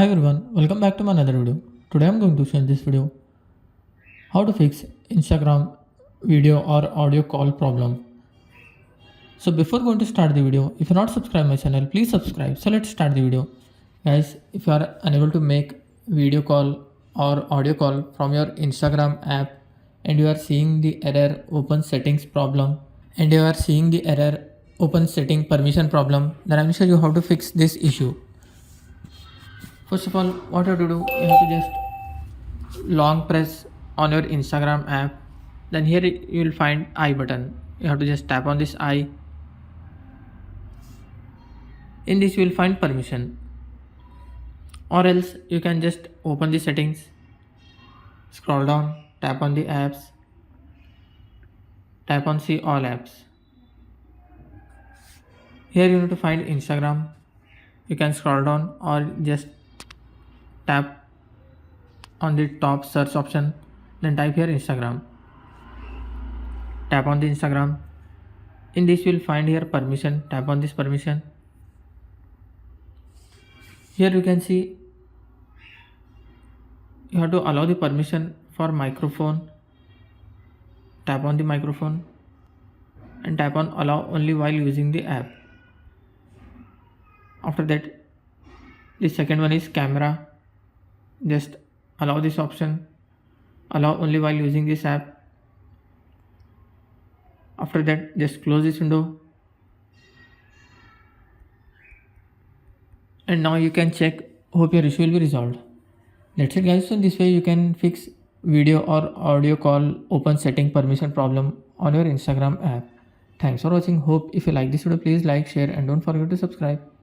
Hi everyone, welcome back to my another video. Today I'm going to show in this video how to fix Instagram video or audio call problem. So before going to start the video, if you're not subscribed my channel, please subscribe. So let's start the video. Guys, if you are unable to make video call or audio call from your Instagram app and you are seeing the error open settings problem and you are seeing the error open setting permission problem, then I'm going to show you how to fix this issue. First of all, what you have to do, you have to just long press on your Instagram app. Then here you will find I button. You have to just tap on this I. In this you will find permission. Or else you can just open the settings, scroll down, tap on the apps, tap on see all apps. Here you need to find Instagram. You can scroll down or just tap on the top search option, then type here Instagram. Tap on the Instagram. In this you will find here permission. Tap on this permission. Here you can see you have to allow the permission for microphone. Tap on the microphone and tap on allow only while using the app. After that, the second one is camera. Just allow this option, allow only while using this app. After that, just close this window. And now you can check. Hope your issue will be resolved. That's it guys. So in this way you can fix video or audio call open setting permission problem on your Instagram app. Thanks for watching. Hope if you like this video, please like, share and don't forget to subscribe.